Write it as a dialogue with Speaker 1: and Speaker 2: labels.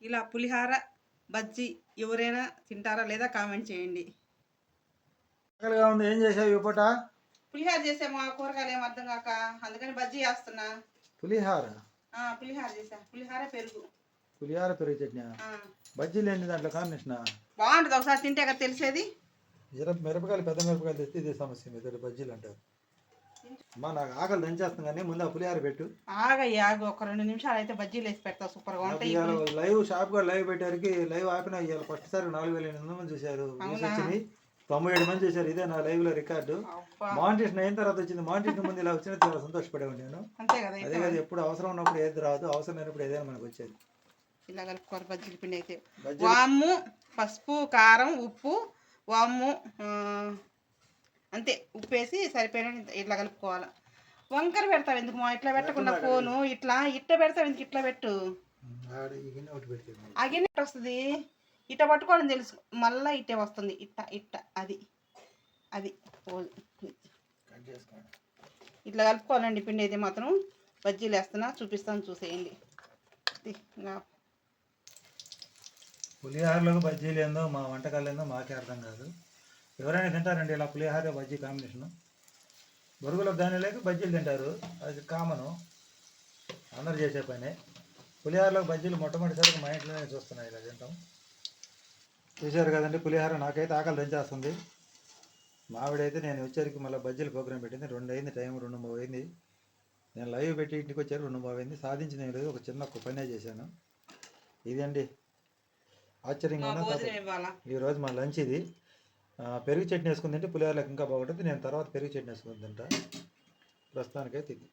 Speaker 1: ఇలా పులిహార బజ్జీ ఎవరైనా తింటారా లేదా కామెంట్ చేయండి.
Speaker 2: ఉంది. ఏం చేసావు ఈ పూట?
Speaker 1: పులిహార చేసాము. ఆ కూరగాయలు ఏం అర్థం కాక అందుకని బజ్జీ చేస్తున్నా.
Speaker 2: పులిహార
Speaker 1: పులిహార చేసా. పులిహార పెరుగు
Speaker 2: చట్నీ. బజ్జీలు ఏంటి దాంట్లో కాంబినేషన్?
Speaker 1: బాగుంటుంది, ఒకసారి తింటే కదా తెలిసేది.
Speaker 2: మిరపకాయలు పెద్ద మిరపకాయలు తెస్తే ఇదే సమస్య. మీద బజ్జీలు అంటారు. అమ్మా నాకు ఆకలి దంచేస్తుంది కానీ ముందు ఆ పులిహార పెట్టు.
Speaker 1: ఆగు ఒక 2 నిమిషాలు అయితే బజ్జీలు వేసి పెడతా. సూపర్ గా ఉంటాయి.
Speaker 2: లైవ్ షాప్ కూడా లైవ్ పెట్టారికి లైవ్ ఆపిన ఇవాళ ఫస్ట్ సారి 4800 మంది చూశారు. 97 మంది చూశారు. ఇదే నా లైవ్ లో రికార్డు. మానిటేషన్ అయిన తర్వాత వచ్చింది. మానిటేషన్ ముందు ఇలా వచ్చిన చాలా సంతోషపడేవాడు నేను. అదే కదా ఎప్పుడు అవసరం ఉన్నప్పుడు ఏది రాదు, అవసరం లేనప్పుడు ఏదైనా మనకు వచ్చేది.
Speaker 1: ఇలా కలుపుకోవాలి బజ్జీల పిండి అయితే. వాము, పసుపు, కారం, ఉప్పు, వాము అంతే. ఉప్పు వేసి సరిపోయిన ఇట్లా కలుపుకోవాలి. వంకర పెడతావు ఎందుకు మా? ఇట్లా పెట్టకుండా ఫోను ఇట్లా పెడతావు ఎందుకు? ఇట్లా పెట్టు. ఆ గిన్నె వస్తుంది. ఇట్ట పట్టుకోవడం తెలుసు, మళ్ళీ ఇట్టే వస్తుంది. ఇట్ట అది ఇట్లా కలుపుకోవాలండి పిండి అయితే మాత్రం. బజ్జీలు వేస్తున్నా, చూపిస్తాను చూసేయండి.
Speaker 2: పులిహారలో బజ్జీలు ఏందో మా వంటకాలు ఏందో మాకే అర్థం కాదు. ఎవరైనా తింటారండి ఇలా పులిహార బజ్జీ కాంబినేషను? బొరుగులకు దాని లేక బజ్జీలు తింటారు, అది కామను, అందరు చేసే పని. పులిహారలో బజ్జీలు మొట్టమొదటిసారిగా మా ఇంట్లోనే చూస్తున్నాయి, ఇలా తింటాం. చూశారు కదండి పులిహార. నాకైతే ఆకలి దంచేస్తుంది. మావిడైతే నేను వచ్చేసరికి మళ్ళీ బజ్జీలు ప్రోగ్రాం పెట్టింది. 2 అయింది, టైం 2:30 అయింది. నేను లైవ్ పెట్టి ఇంటికి వచ్చారు 2:30 అయింది. సాధించిన ఏం లేదు, ఒక చిన్న పనే చేశాను. ఇదండి ఆశ్చర్యంగా ఉన్నది. ఈరోజు మా లంచ్ ఇది. పెరుగు చట్నీ వేసుకుని తింటే పులిహోరలకు ఇంకా బాగుంటుంది. నేను తర్వాత పెరుగు చట్నీ వేసుకుని తింటా. ప్రస్తుతానికైతే ఇది.